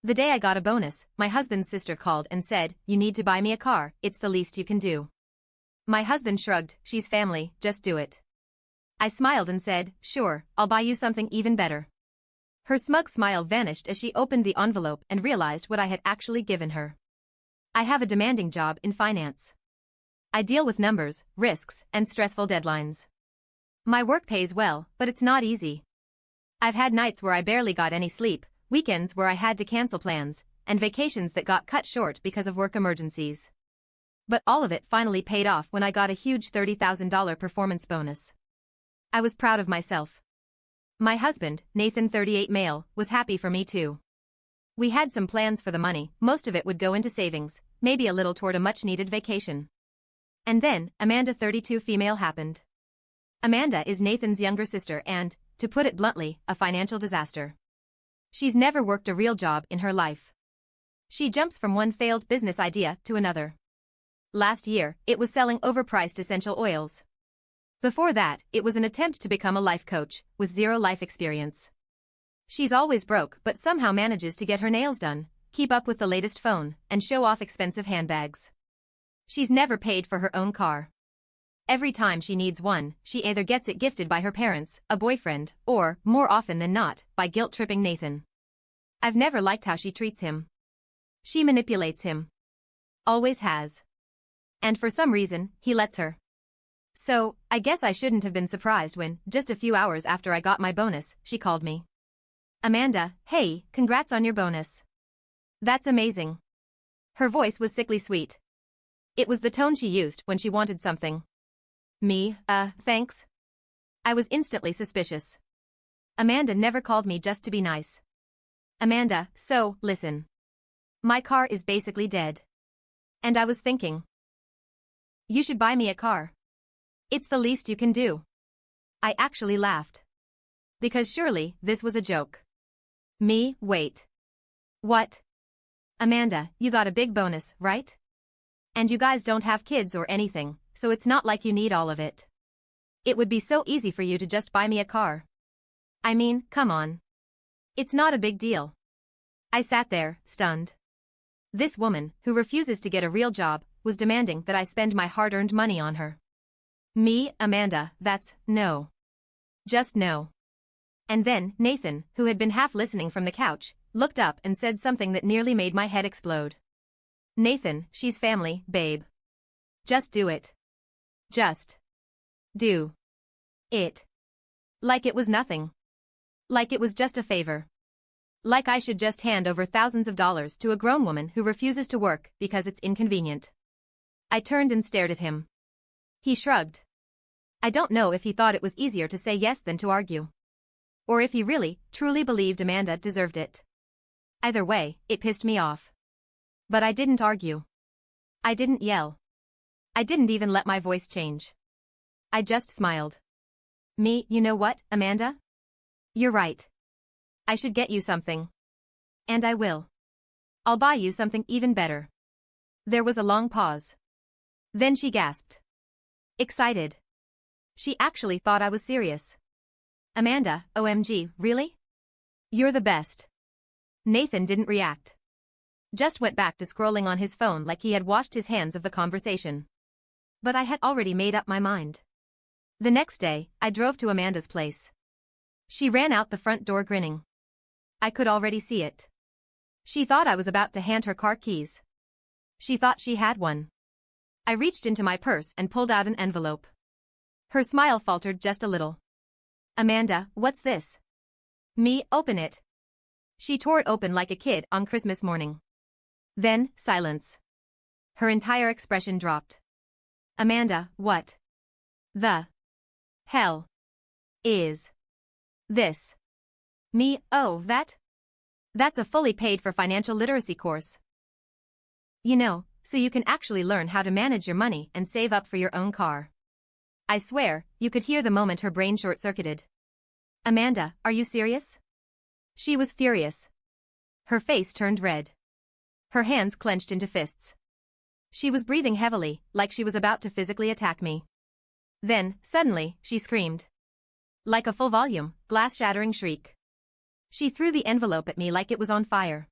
The day I got a bonus, my husband's sister called and said, "You need to buy me a car, it's the least you can do." My husband shrugged, "She's family, just do it." I smiled and said, "Sure, I'll buy you something even better." Her smug smile vanished as she opened the envelope and realized what I had actually given her. I have a demanding job in finance. I deal with numbers, risks, and stressful deadlines. My work pays well, but it's not easy. I've had nights where I barely got any sleep, weekends where I had to cancel plans, and vacations that got cut short because of work emergencies. But all of it finally paid off when I got a huge $30,000 performance bonus. I was proud of myself. My husband, Nathan 38 male, was happy for me too. We had some plans for the money, most of it would go into savings, maybe a little toward a much-needed vacation. And then, Amanda 32 female happened. Amanda is Nathan's younger sister and, to put it bluntly, a financial disaster. She's never worked a real job in her life. She jumps from one failed business idea to another. Last year, it was selling overpriced essential oils. Before that, it was an attempt to become a life coach, with zero life experience. She's always broke but somehow manages to get her nails done, keep up with the latest phone, and show off expensive handbags. She's never paid for her own car. Every time she needs one, she either gets it gifted by her parents, a boyfriend, or, more often than not, by guilt-tripping Nathan. I've never liked how she treats him. She manipulates him. Always has. And for some reason, he lets her. So, I guess I shouldn't have been surprised when, just a few hours after I got my bonus, she called me. "Amanda, hey, congrats on your bonus. That's amazing." Her voice was sickly sweet. It was the tone she used when she wanted something. Me, thanks. I was instantly suspicious. Amanda never called me just to be nice. Amanda, so, listen. My car is basically dead. And I was thinking. You should buy me a car. It's the least you can do. I actually laughed. Because surely, this was a joke. Me, wait. What? Amanda, you got a big bonus, right? And you guys don't have kids or anything, so it's not like you need all of it. It would be so easy for you to just buy me a car. I mean, come on. It's not a big deal. I sat there, stunned. This woman, who refuses to get a real job, was demanding that I spend my hard-earned money on her. Me, Amanda, that's no. Just no. And then, Nathan, who had been half listening from the couch, looked up and said something that nearly made my head explode. Nathan, she's family, babe. Just do it. Just. Do. It. Like it was nothing. Like it was just a favor. Like I should just hand over thousands of dollars to a grown woman who refuses to work because it's inconvenient. I turned and stared at him. He shrugged. I don't know if he thought it was easier to say yes than to argue. Or if he really, truly believed Amanda deserved it. Either way, it pissed me off. But I didn't argue. I didn't yell. I didn't even let my voice change. I just smiled. Me, you know what, Amanda? You're right. I should get you something. And I will. I'll buy you something even better. There was a long pause. Then she gasped. Excited. She actually thought I was serious. Amanda, OMG, really? You're the best. Nathan didn't react. Just went back to scrolling on his phone like he had washed his hands of the conversation. But I had already made up my mind. The next day, I drove to Amanda's place. She ran out the front door grinning. I could already see it. She thought I was about to hand her car keys. She thought she had one. I reached into my purse and pulled out an envelope. Her smile faltered just a little. Amanda, what's this? Me, open it. She tore it open like a kid on Christmas morning. Then, silence. Her entire expression dropped. Amanda, what the hell is this? Me, oh, that's a fully paid for financial literacy course. You know, so you can actually learn how to manage your money and save up for your own car. I swear, you could hear the moment her brain short-circuited. Amanda, are you serious? She was furious. Her face turned red. Her hands clenched into fists. She was breathing heavily, like she was about to physically attack me. Then, suddenly, she screamed. Like a full-volume, glass-shattering shriek. She threw the envelope at me like it was on fire.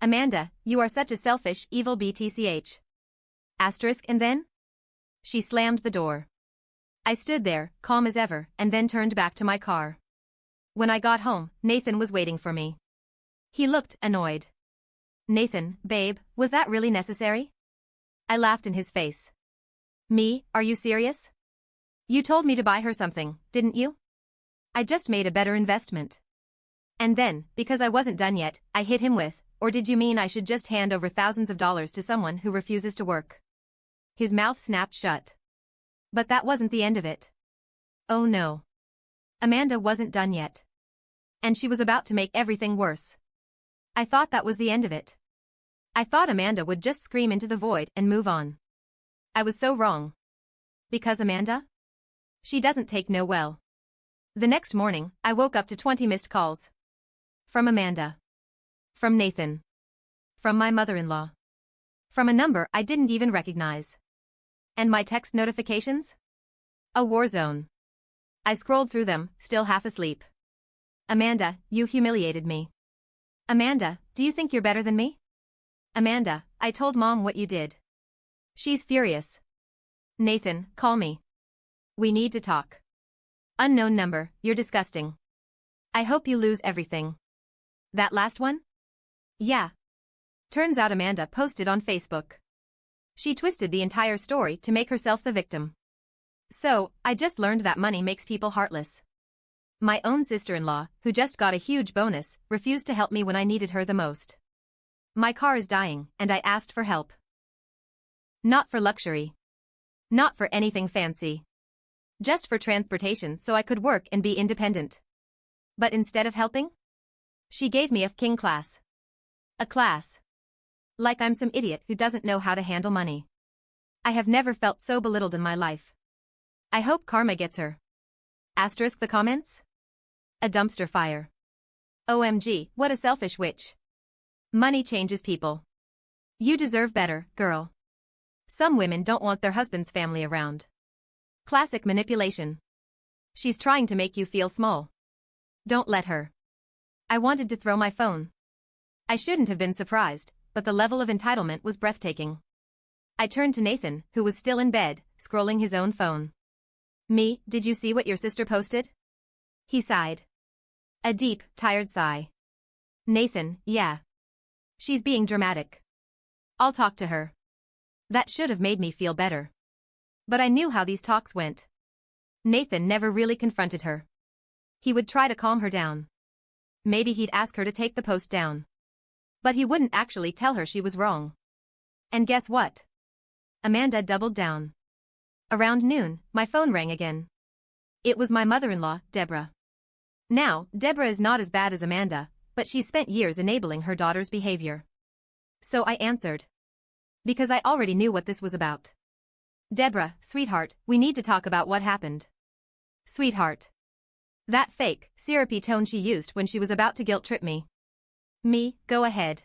Amanda, you are such a selfish, evil BTCH. Asterisk and then? She slammed the door. I stood there, calm as ever, and then turned back to my car. When I got home, Nathan was waiting for me. He looked annoyed. Nathan, babe, was that really necessary? I laughed in his face. Me, are you serious? You told me to buy her something, didn't you? I just made a better investment. And then, because I wasn't done yet, I hit him with, or did you mean I should just hand over thousands of dollars to someone who refuses to work? His mouth snapped shut. But that wasn't the end of it. Oh no. Amanda wasn't done yet. And she was about to make everything worse. I thought that was the end of it. I thought Amanda would just scream into the void and move on. I was so wrong. Because Amanda? She doesn't take no well. The next morning, I woke up to 20 missed calls. From Amanda. From Nathan. From my mother-in-law. From a number I didn't even recognize. And my text notifications? A war zone. I scrolled through them, still half asleep. Amanda, you humiliated me. Amanda, do you think you're better than me? Amanda, I told Mom what you did. She's furious. Nathan, call me. We need to talk. Unknown number, you're disgusting. I hope you lose everything. That last one? Yeah. Turns out Amanda posted on Facebook. She twisted the entire story to make herself the victim. So, I just learned that money makes people heartless. My own sister-in-law, who just got a huge bonus, refused to help me when I needed her the most. My car is dying, and I asked for help. Not for luxury. Not for anything fancy. Just for transportation so I could work and be independent. But instead of helping, she gave me a king class. A class. Like I'm some idiot who doesn't know how to handle money. I have never felt so belittled in my life. I hope karma gets her. Asterisk the comments? A dumpster fire. OMG, what a selfish witch. Money changes people. You deserve better, girl. Some women don't want their husband's family around. Classic manipulation. She's trying to make you feel small. Don't let her. I wanted to throw my phone. I shouldn't have been surprised, but the level of entitlement was breathtaking. I turned to Nathan, who was still in bed, scrolling his own phone. Me, did you see what your sister posted? He sighed. A deep, tired sigh. Nathan, yeah. She's being dramatic. I'll talk to her. That should have made me feel better. But I knew how these talks went. Nathan never really confronted her. He would try to calm her down. Maybe he'd ask her to take the post down. But he wouldn't actually tell her she was wrong. And guess what? Amanda doubled down. Around noon, my phone rang again. It was my mother-in-law, Deborah. Now, Deborah is not as bad as Amanda, but she's spent years enabling her daughter's behavior. So I answered. Because I already knew what this was about. Deborah, sweetheart, we need to talk about what happened. Sweetheart. That fake, syrupy tone she used when she was about to guilt-trip me. Me, go ahead.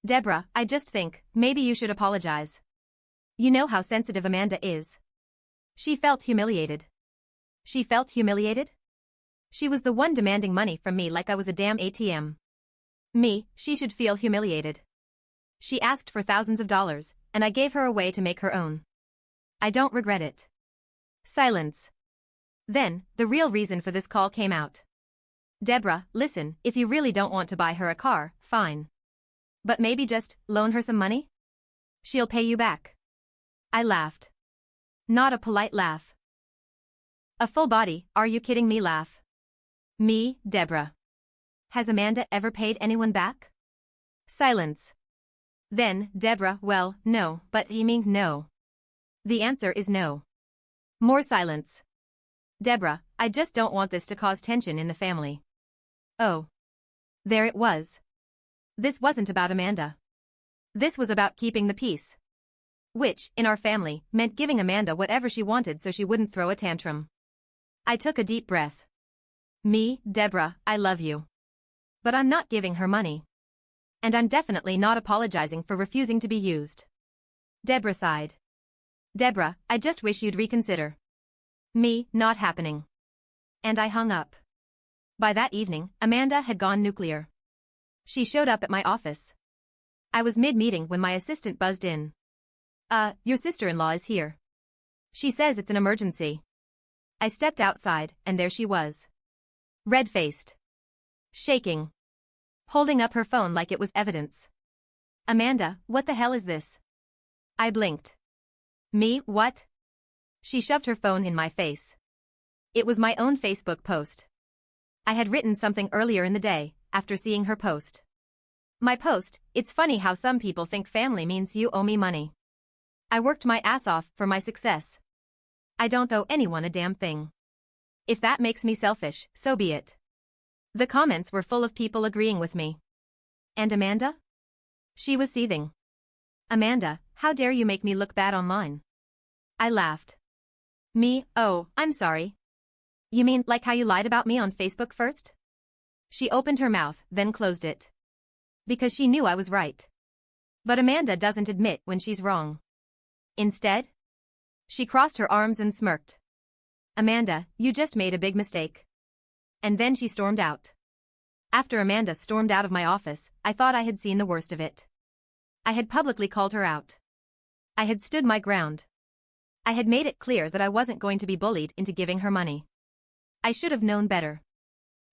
Deborah, I just think, maybe you should apologize. You know how sensitive Amanda is. She felt humiliated. She felt humiliated? She was the one demanding money from me like I was a damn ATM. Me, she should feel humiliated. She asked for thousands of dollars, and I gave her a way to make her own. I don't regret it. Silence. Then, the real reason for this call came out. Deborah, listen, if you really don't want to buy her a car, fine. But maybe just loan her some money? She'll pay you back. I laughed. Not a polite laugh. A full body, are you kidding me laugh. Me, Deborah. Has Amanda ever paid anyone back? Silence. Then, Deborah, well, no, but you mean no. The answer is no. More silence. Deborah, I just don't want this to cause tension in the family. Oh. There it was. This wasn't about Amanda. This was about keeping the peace. Which, in our family, meant giving Amanda whatever she wanted so she wouldn't throw a tantrum. I took a deep breath. Me, Deborah, I love you. But I'm not giving her money. And I'm definitely not apologizing for refusing to be used. Deborah sighed. Deborah, I just wish you'd reconsider. Me, not happening. And I hung up. By that evening, Amanda had gone nuclear. She showed up at my office. I was mid-meeting when my assistant buzzed in. Your sister-in-law is here. She says it's an emergency. I stepped outside, and there she was. Red-faced. Shaking. Holding up her phone like it was evidence. Amanda, what the hell is this? I blinked. Me, what? She shoved her phone in my face. It was my own Facebook post. I had written something earlier in the day, after seeing her post. My post, it's funny how some people think family means you owe me money. I worked my ass off for my success. I don't owe anyone a damn thing. If that makes me selfish, so be it. The comments were full of people agreeing with me. And Amanda? She was seething. Amanda, how dare you make me look bad online? I laughed. Me, oh, I'm sorry. You mean like how you lied about me on Facebook first? She opened her mouth, then closed it. Because she knew I was right. But Amanda doesn't admit when she's wrong. Instead, she crossed her arms and smirked. Amanda, you just made a big mistake. And then she stormed out. After Amanda stormed out of my office, I thought I had seen the worst of it. I had publicly called her out. I had stood my ground. I had made it clear that I wasn't going to be bullied into giving her money. I should have known better.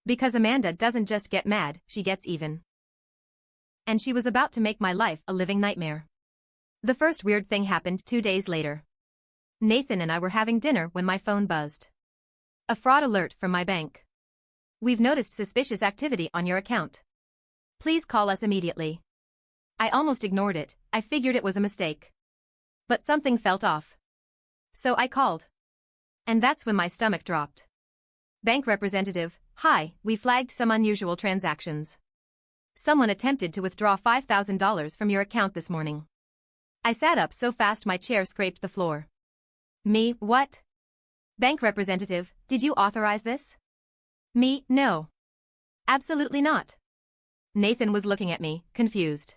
Because Amanda doesn't just get mad, she gets even. And she was about to make my life a living nightmare. The first weird thing happened 2 days later. Nathan and I were having dinner when my phone buzzed. A fraud alert from my bank. We've noticed suspicious activity on your account. Please call us immediately. I almost ignored it, I figured it was a mistake. But something felt off. So I called. And that's when my stomach dropped. Bank representative, hi, we flagged some unusual transactions. Someone attempted to withdraw $5,000 from your account this morning. I sat up so fast my chair scraped the floor. Me, what? Bank representative, did you authorize this? Me, no. Absolutely not. Nathan was looking at me, confused.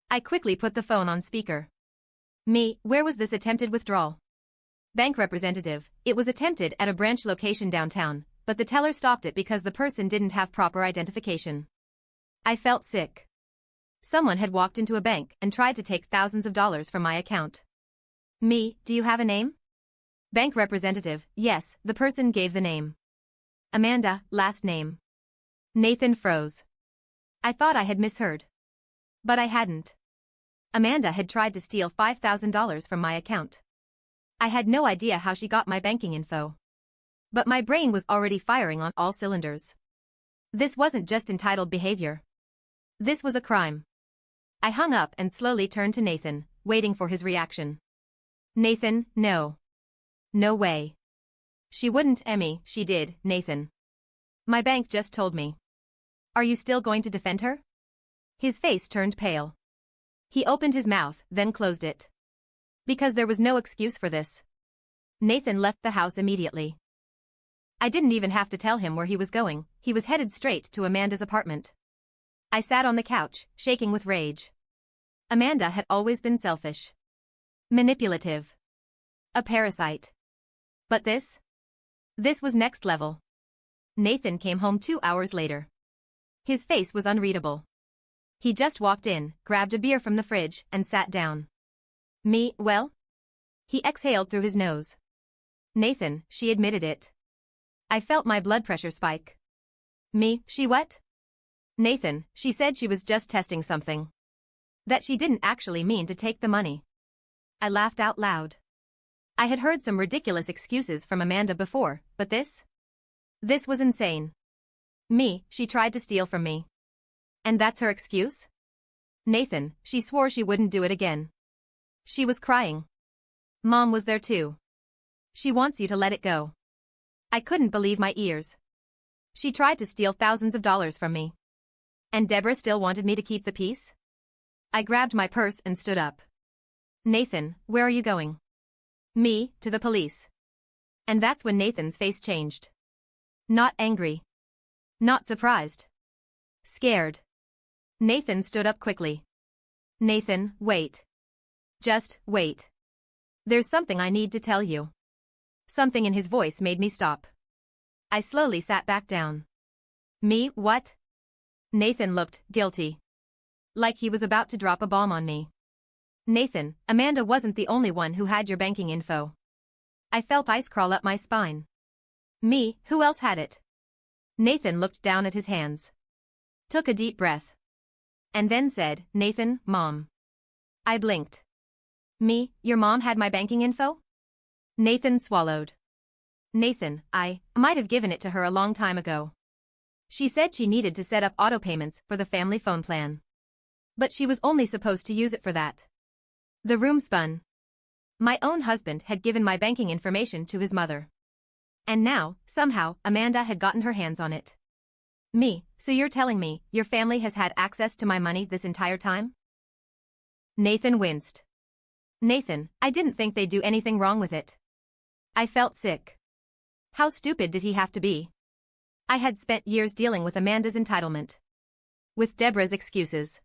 I quickly put the phone on speaker. Me, where was this attempted withdrawal? Bank representative, it was attempted at a branch location downtown, but the teller stopped it because the person didn't have proper identification. I felt sick. Someone had walked into a bank and tried to take thousands of dollars from my account. Me, do you have a name? Bank representative, yes, the person gave the name. Amanda, last name. Nathan froze. I thought I had misheard. But I hadn't. Amanda had tried to steal $5,000 from my account. I had no idea how she got my banking info. But my brain was already firing on all cylinders. This wasn't just entitled behavior. This was a crime. I hung up and slowly turned to Nathan, waiting for his reaction. Nathan, no. No way. She wouldn't, Emmy, she did, Nathan. My bank just told me. Are you still going to defend her? His face turned pale. He opened his mouth, then closed it. Because there was no excuse for this. Nathan left the house immediately. I didn't even have to tell him where he was going, he was headed straight to Amanda's apartment. I sat on the couch, shaking with rage. Amanda had always been selfish. Manipulative. A parasite. But this? This was next level. Nathan came home 2 hours later. His face was unreadable. He just walked in, grabbed a beer from the fridge, and sat down. Me, well? He exhaled through his nose. Nathan, she admitted it. I felt my blood pressure spike. Me, she what? Nathan, she said she was just testing something. That she didn't actually mean to take the money. I laughed out loud. I had heard some ridiculous excuses from Amanda before, but this? This was insane. Me, she tried to steal from me. And that's her excuse? Nathan, she swore she wouldn't do it again. She was crying. Mom was there too. She wants you to let it go. I couldn't believe my ears. She tried to steal thousands of dollars from me. And Deborah still wanted me to keep the peace? I grabbed my purse and stood up. Nathan, where are you going? Me, to the police. And that's when Nathan's face changed. Not angry. Not surprised. Scared. Nathan stood up quickly. Nathan, wait. Just wait. There's something I need to tell you. Something in his voice made me stop. I slowly sat back down. Me, what? Nathan looked guilty. Like he was about to drop a bomb on me. Nathan, Amanda wasn't the only one who had your banking info. I felt ice crawl up my spine. Me, who else had it? Nathan looked down at his hands. Took a deep breath. And then said, Nathan, Mom. I blinked. Me, your mom had my banking info? Nathan swallowed. Nathan, I might have given it to her a long time ago. She said she needed to set up auto payments for the family phone plan. But she was only supposed to use it for that. The room spun. My own husband had given my banking information to his mother. And now, somehow, Amanda had gotten her hands on it. Me, so you're telling me your family has had access to my money this entire time? Nathan winced. Nathan, I didn't think they'd do anything wrong with it. I felt sick. How stupid did he have to be? I had spent years dealing with Amanda's entitlement. With Deborah's excuses.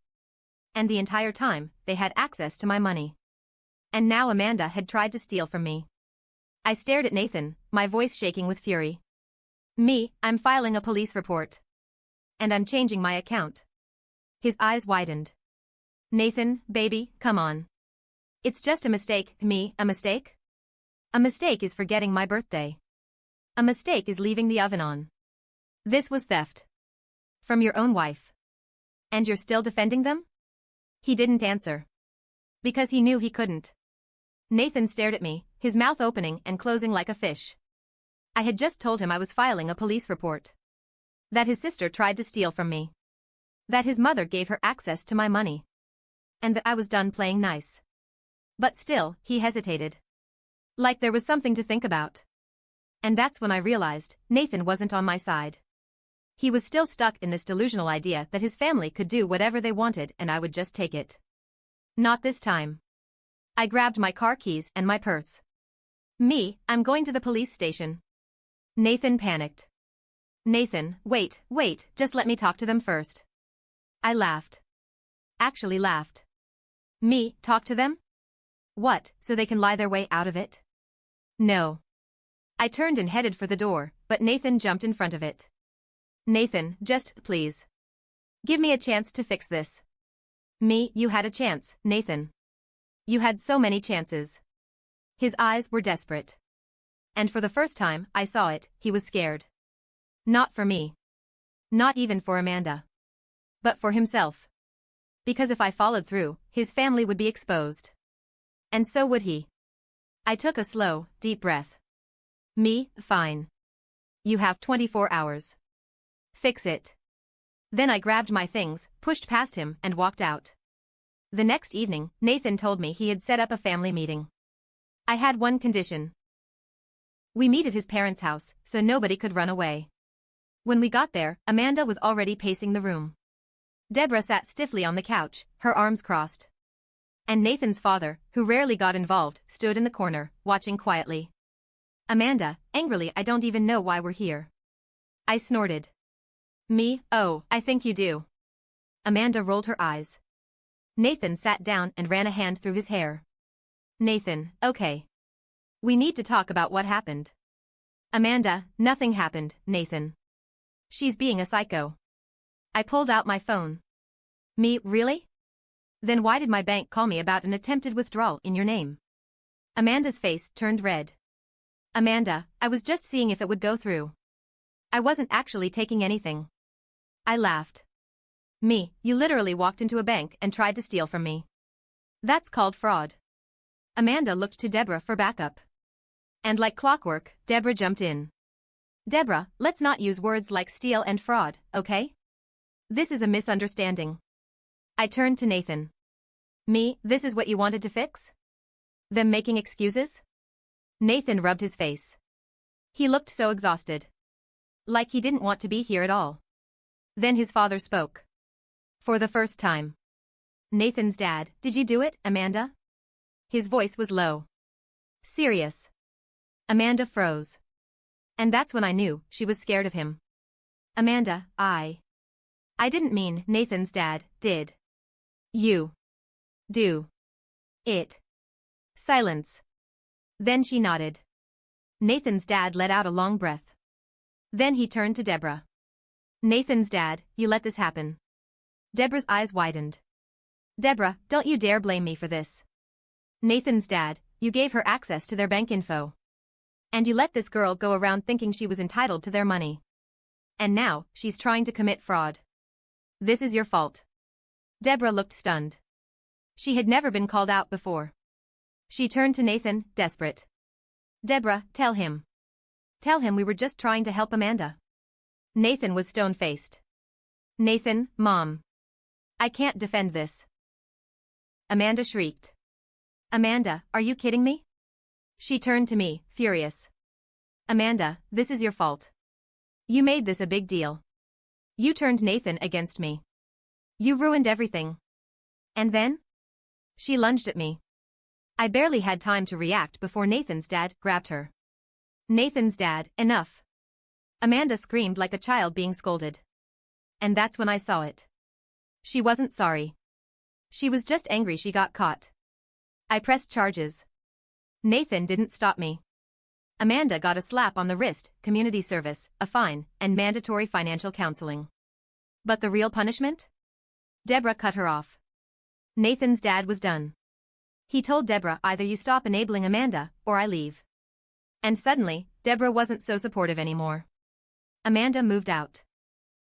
And the entire time, they had access to my money. And now Amanda had tried to steal from me. I stared at Nathan, my voice shaking with fury. Me, I'm filing a police report. And I'm changing my account. His eyes widened. Nathan, baby, come on. It's just a mistake. Me, a mistake? A mistake is forgetting my birthday. A mistake is leaving the oven on. This was theft. From your own wife. And you're still defending them? He didn't answer. Because he knew he couldn't. Nathan stared at me, his mouth opening and closing like a fish. I had just told him I was filing a police report. That his sister tried to steal from me. That his mother gave her access to my money. And that I was done playing nice. But still, he hesitated. Like there was something to think about. And that's when I realized Nathan wasn't on my side. He was still stuck in this delusional idea that his family could do whatever they wanted and I would just take it. Not this time. I grabbed my car keys and my purse. Me, I'm going to the police station. Nathan panicked. Nathan, wait, just let me talk to them first. I laughed. Actually laughed. Me, talk to them? What, so they can lie their way out of it? No. I turned and headed for the door, but Nathan jumped in front of it. Nathan, just, please. Give me a chance to fix this. Me, you had a chance, Nathan. You had so many chances. His eyes were desperate. And for the first time I saw it, he was scared. Not for me. Not even for Amanda. But for himself. Because if I followed through, his family would be exposed. And so would he. I took a slow, deep breath. Me, fine. You have 24 hours. Fix it. Then I grabbed my things, pushed past him, and walked out. The next evening, Nathan told me he had set up a family meeting. I had one condition. We meet at his parents' house, so nobody could run away. When we got there, Amanda was already pacing the room. Deborah sat stiffly on the couch, her arms crossed. And Nathan's father, who rarely got involved, stood in the corner, watching quietly. Amanda, angrily, I don't even know why we're here. I snorted. Me, oh, I think you do. Amanda rolled her eyes. Nathan sat down and ran a hand through his hair. Nathan, okay. We need to talk about what happened. Amanda, nothing happened, Nathan. She's being a psycho. I pulled out my phone. Me, really? Then why did my bank call me about an attempted withdrawal in your name? Amanda's face turned red. Amanda, I was just seeing if it would go through. I wasn't actually taking anything. I laughed. Me, you literally walked into a bank and tried to steal from me. That's called fraud. Amanda looked to Deborah for backup. And like clockwork, Deborah jumped in. Deborah, let's not use words like steal and fraud, okay? This is a misunderstanding. I turned to Nathan. Me, this is what you wanted to fix? Them making excuses? Nathan rubbed his face. He looked so exhausted. Like he didn't want to be here at all. Then his father spoke. For the first time. Nathan's dad, did you do it, Amanda? His voice was low. Serious. Amanda froze. And that's when I knew she was scared of him. Amanda, I didn't mean Nathan's dad, did. You. Do. It. Silence. Then she nodded. Nathan's dad let out a long breath. Then he turned to Deborah. Nathan's dad, you let this happen. Deborah's eyes widened. Deborah, don't you dare blame me for this. Nathan's dad, you gave her access to their bank info. And you let this girl go around thinking she was entitled to their money. And now, she's trying to commit fraud. This is your fault. Deborah looked stunned. She had never been called out before. She turned to Nathan, desperate. Deborah, tell him. Tell him we were just trying to help Amanda. Nathan was stone-faced. Nathan, Mom. I can't defend this. Amanda shrieked. Amanda, are you kidding me? She turned to me, furious. Amanda, this is your fault. You made this a big deal. You turned Nathan against me. You ruined everything. And then? She lunged at me. I barely had time to react before Nathan's dad grabbed her. Nathan's dad, enough. Amanda screamed like a child being scolded. And that's when I saw it. She wasn't sorry. She was just angry she got caught. I pressed charges. Nathan didn't stop me. Amanda got a slap on the wrist, community service, a fine, and mandatory financial counseling. But the real punishment? Deborah cut her off. Nathan's dad was done. He told Deborah, either you stop enabling Amanda, or I leave. And suddenly, Deborah wasn't so supportive anymore. Amanda moved out.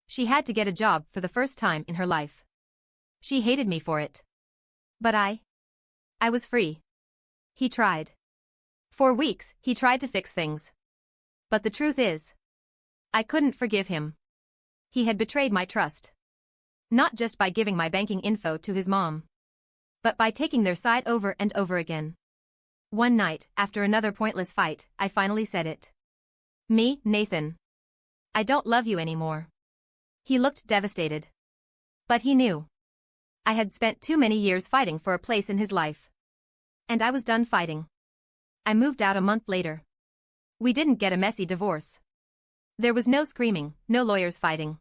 She had to get a job for the first time in her life. She hated me for it. But I was free. He tried. For weeks, he tried to fix things. But the truth is, I couldn't forgive him. He had betrayed my trust. Not just by giving my banking info to his mom, but by taking their side over and over again. One night, after another pointless fight, I finally said it. Me, Nathan. I don't love you anymore. He looked devastated. But he knew. I had spent too many years fighting for a place in his life. And I was done fighting. I moved out a month later. We didn't get a messy divorce. There was no screaming, no lawyers fighting.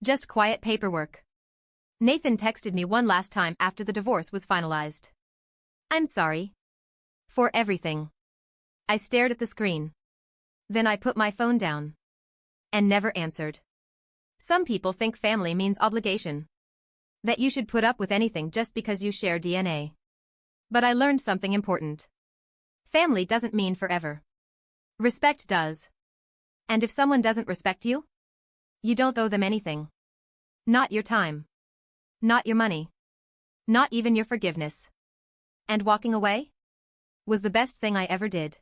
Just quiet paperwork. Nathan texted me one last time after the divorce was finalized. I'm sorry. For everything. I stared at the screen. Then I put my phone down. And never answered. Some people think family means obligation. That you should put up with anything just because you share DNA. But I learned something important. Family doesn't mean forever. Respect does. And if someone doesn't respect you, you don't owe them anything. Not your time. Not your money. Not even your forgiveness. And walking away was the best thing I ever did.